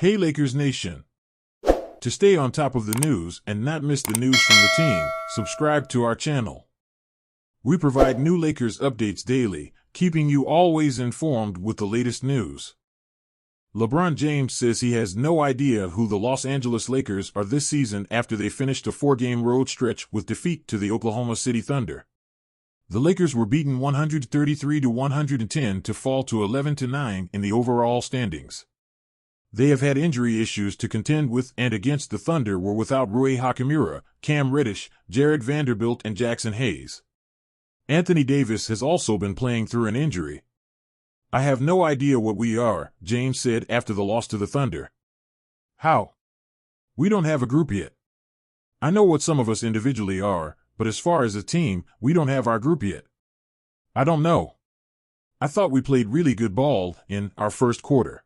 Hey Lakers Nation! To stay on top of the news and not miss the news from the team, subscribe to our channel. We provide new Lakers updates daily, keeping you always informed with the latest news. LeBron James says he has no idea who the Los Angeles Lakers are this season after they finished a 4-game road stretch with defeat to the Oklahoma City Thunder. The Lakers were beaten 133-110 to fall to 11-9 in the overall standings. They have had injury issues to contend with, and against the Thunder were without Rui Hachimura, Cam Reddish, Jared Vanderbilt, and Jackson Hayes. Anthony Davis has also been playing through an injury. I have no idea what we are, James said after the loss to the Thunder. How? We don't have a group yet. I know what some of us individually are, but as far as a team, we don't have our group yet. I don't know. I thought we played really good ball in our first quarter.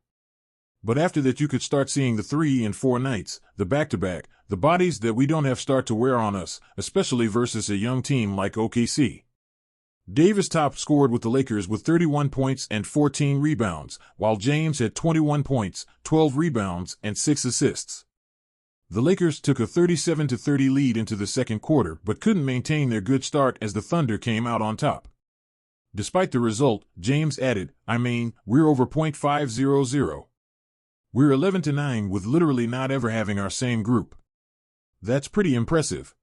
But after that you could start seeing the 3 and 4 nights, the back-to-back, the bodies that we don't have start to wear on us, especially versus a young team like OKC. Davis top scored with the Lakers with 31 points and 14 rebounds, while James had 21 points, 12 rebounds, and 6 assists. The Lakers took a 37-30 lead into the second quarter but couldn't maintain their good start as the Thunder came out on top. Despite the result, James added, we're over .500. We're 11-9 with literally not ever having our same group. That's pretty impressive.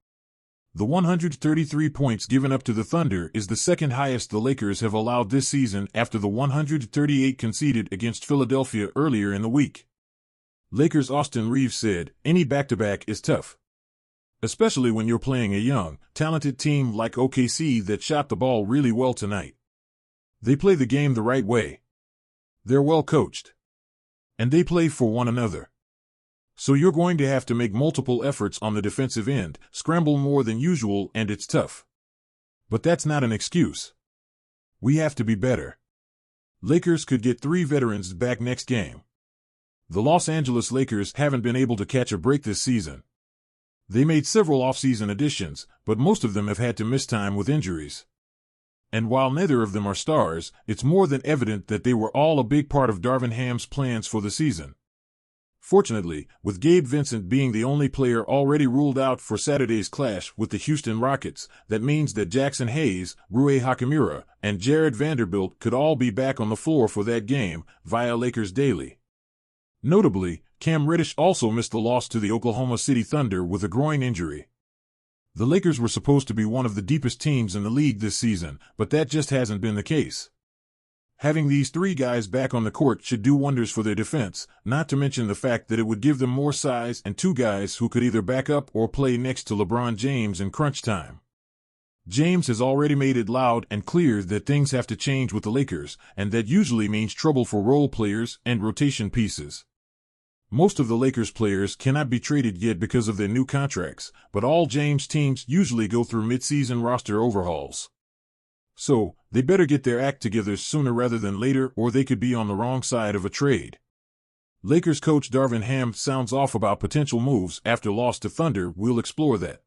The 133 points given up to the Thunder is the second highest the Lakers have allowed this season after the 138 conceded against Philadelphia earlier in the week. Lakers' Austin Reeves said, "Any back-to-back is tough. Especially when you're playing a young, talented team like OKC that shot the ball really well tonight. They play the game the right way. They're well coached. And they play for one another. So you're going to have to make multiple efforts on the defensive end, scramble more than usual, and it's tough. But that's not an excuse. We have to be better. Lakers could get 3 veterans back next game. The Los Angeles Lakers haven't been able to catch a break this season. They made several offseason additions, but most of them have had to miss time with injuries. And while neither of them are stars, it's more than evident that they were all a big part of Darvin Ham's plans for the season. Fortunately, with Gabe Vincent being the only player already ruled out for Saturday's clash with the Houston Rockets, that means that Jackson Hayes, Rui Hachimura, and Jared Vanderbilt could all be back on the floor for that game, via Lakers Daily. Notably, Cam Reddish also missed the loss to the Oklahoma City Thunder with a groin injury. The Lakers were supposed to be one of the deepest teams in the league this season, but that just hasn't been the case. Having these 3 guys back on the court should do wonders for their defense, not to mention the fact that it would give them more size and 2 guys who could either back up or play next to LeBron James in crunch time. James has already made it loud and clear that things have to change with the Lakers, and that usually means trouble for role players and rotation pieces. Most of the Lakers players cannot be traded yet because of their new contracts, but all James teams usually go through mid-season roster overhauls. So, they better get their act together sooner rather than later, or they could be on the wrong side of a trade. Lakers coach Darvin Ham sounds off about potential moves after loss to Thunder. We'll explore that.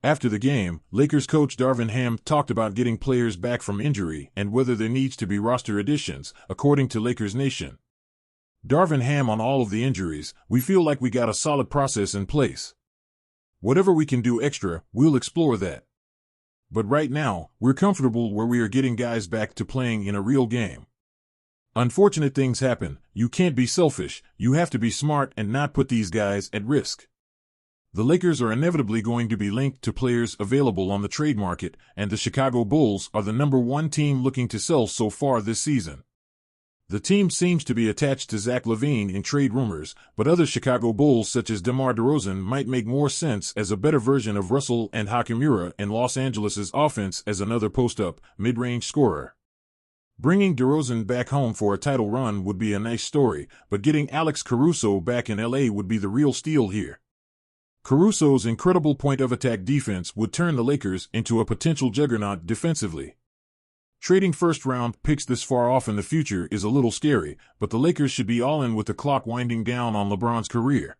After the game, Lakers coach Darvin Ham talked about getting players back from injury and whether there needs to be roster additions, according to Lakers Nation. Darvin Ham on all of the injuries, we feel like we got a solid process in place. Whatever we can do extra, we'll explore that. But right now, we're comfortable where we are getting guys back to playing in a real game. Unfortunate things happen. You can't be selfish. You have to be smart and not put these guys at risk. The Lakers are inevitably going to be linked to players available on the trade market, and the Chicago Bulls are the #1 team looking to sell so far this season. The team seems to be attached to Zach LaVine in trade rumors, but other Chicago Bulls such as DeMar DeRozan might make more sense as a better version of Russell and Hachimura in Los Angeles' offense as another post-up, mid-range scorer. Bringing DeRozan back home for a title run would be a nice story, but getting Alex Caruso back in LA would be the real steal here. Caruso's incredible point-of-attack defense would turn the Lakers into a potential juggernaut defensively. Trading first-round picks this far off in the future is a little scary, but the Lakers should be all in with the clock winding down on LeBron's career.